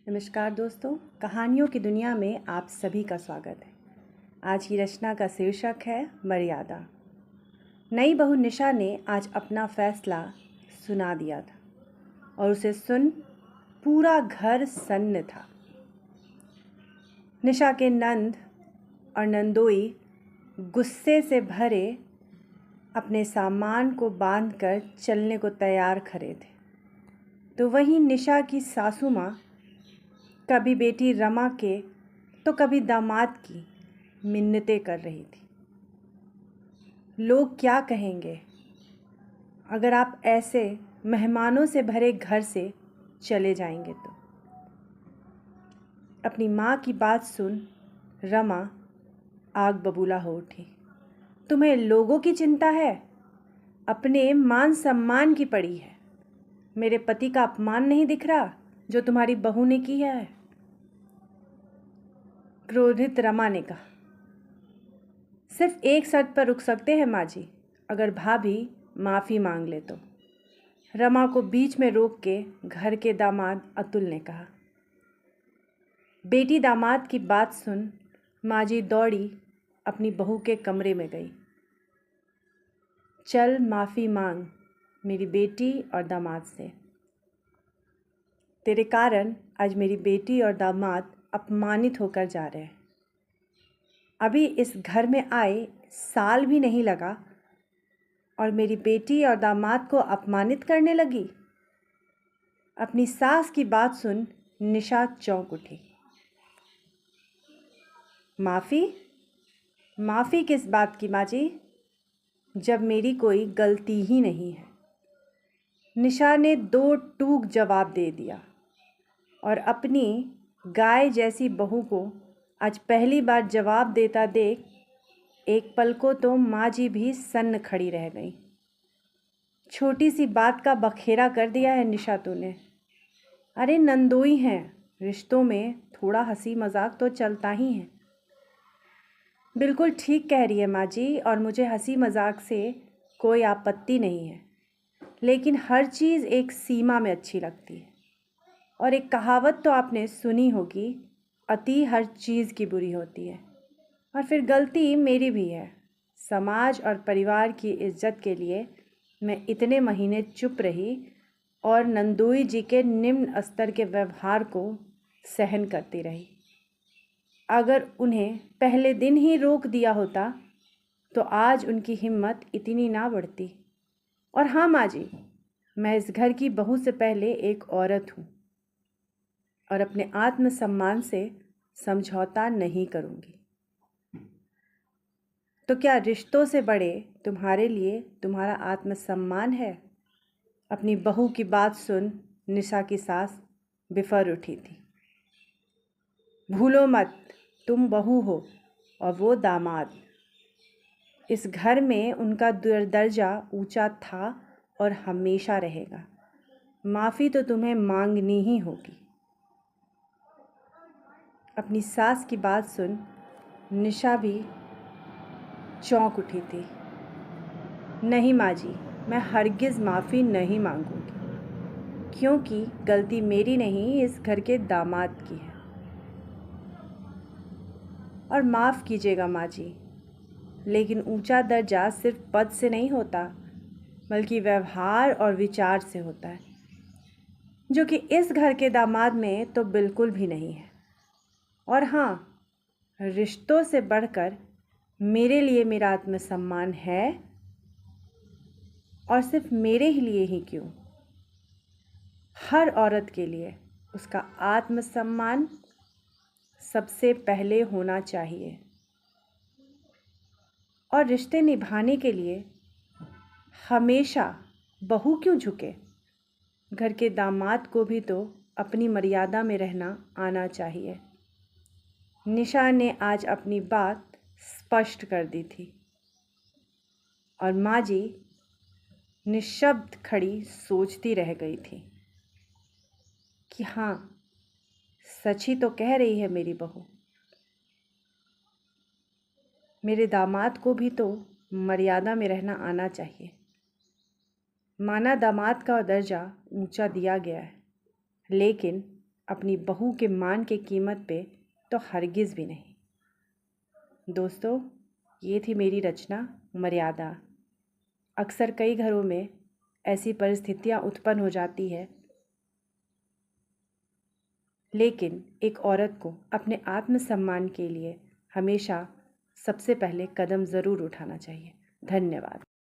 नमस्कार दोस्तों, कहानियों की दुनिया में आप सभी का स्वागत है। आज की रचना का शीर्षक है मर्यादा। नई बहू निशा ने आज अपना फैसला सुना दिया था और उसे सुन पूरा घर सन्न था। निशा के नंद और नंदोई गुस्से से भरे अपने सामान को बांधकर चलने को तैयार खड़े थे, तो वहीं निशा की सासू माँ कभी बेटी रमा के तो कभी दामाद की मिन्नतें कर रही थी। लोग क्या कहेंगे अगर आप ऐसे मेहमानों से भरे घर से चले जाएंगे तो। अपनी माँ की बात सुन रमा आग बबूला हो उठी। तुम्हें लोगों की चिंता है, अपने मान सम्मान की पड़ी है। मेरे पति का अपमान नहीं दिख रहा जो तुम्हारी बहू ने किया है। क्रोधित रमा ने कहा, सिर्फ एक शर्त पर रुक सकते हैं माँ जी, अगर भाभी माफ़ी मांग ले तो। रमा को बीच में रोक के घर के दामाद अतुल ने कहा। बेटी दामाद की बात सुन माँ जी दौड़ी अपनी बहू के कमरे में गई। चल माफ़ी मांग मेरी बेटी और दामाद से। तेरे कारण आज मेरी बेटी और दामाद अपमानित होकर जा रहे हैं। अभी इस घर में आए साल भी नहीं लगा और मेरी बेटी और दामाद को अपमानित करने लगी। अपनी सास की बात सुन निशा चौंक उठी। माफ़ी किस बात की माँ जी, जब मेरी कोई गलती ही नहीं है। निशा ने दो टूक जवाब दे दिया और अपनी गाय जैसी बहू को आज पहली बार जवाब देता देख एक पल को तो माँ जी भी सन्न खड़ी रह गई। छोटी सी बात का बखेड़ा कर दिया है निशा तूने। अरे नंदोई हैं, रिश्तों में थोड़ा हंसी मजाक तो चलता ही है। बिल्कुल ठीक कह रही है माँ जी, और मुझे हंसी मजाक से कोई आपत्ति नहीं है, लेकिन हर चीज़ एक सीमा में अच्छी लगती है। और एक कहावत तो आपने सुनी होगी, अति हर चीज़ की बुरी होती है। और फिर गलती मेरी भी है। समाज और परिवार की इज्जत के लिए मैं इतने महीने चुप रही और नंदोई जी के निम्न स्तर के व्यवहार को सहन करती रही। अगर उन्हें पहले दिन ही रोक दिया होता तो आज उनकी हिम्मत इतनी ना बढ़ती। और हाँ माँ जी, मैं इस घर की बहू से पहले एक औरत हूँ और अपने आत्मसम्मान से समझौता नहीं करूँगी। तो क्या रिश्तों से बड़े तुम्हारे लिए तुम्हारा आत्मसम्मान है? अपनी बहू की बात सुन निशा की सास बिफर उठी थी। भूलो मत, तुम बहू हो और वो दामाद। इस घर में उनका दर्जा ऊंचा था और हमेशा रहेगा। माफ़ी तो तुम्हें मांगनी ही होगी। अपनी सास की बात सुन निशा भी चौंक उठी थी। नहीं माँ जी, मैं हरगिज़ माफ़ी नहीं मांगूंगी, क्योंकि गलती मेरी नहीं, इस घर के दामाद की है। और माफ़ कीजिएगा माँ जी, लेकिन ऊंचा दर्जा सिर्फ पद से नहीं होता, बल्कि व्यवहार और विचार से होता है, जो कि इस घर के दामाद में तो बिल्कुल भी नहीं है। और हाँ, रिश्तों से बढ़कर मेरे लिए मेरा आत्मसम्मान है, और सिर्फ मेरे ही लिए ही क्यों, हर औरत के लिए उसका आत्मसम्मान सबसे पहले होना चाहिए। और रिश्ते निभाने के लिए हमेशा बहू क्यों झुके, घर के दामाद को भी तो अपनी मर्यादा में रहना आना चाहिए। निशा ने आज अपनी बात स्पष्ट कर दी थी और माँ जी निशब्द खड़ी सोचती रह गई थी कि हाँ, सच ही तो कह रही है मेरी बहू। मेरे दामाद को भी तो मर्यादा में रहना आना चाहिए। माना दामाद का दर्जा ऊंचा दिया गया है, लेकिन अपनी बहू के मान के कीमत पे तो हरगिज़ भी नहीं। दोस्तों, ये थी मेरी रचना मर्यादा। अक्सर कई घरों में ऐसी परिस्थितियाँ उत्पन्न हो जाती है, लेकिन एक औरत को अपने आत्मसम्मान के लिए हमेशा सबसे पहले कदम ज़रूर उठाना चाहिए। धन्यवाद।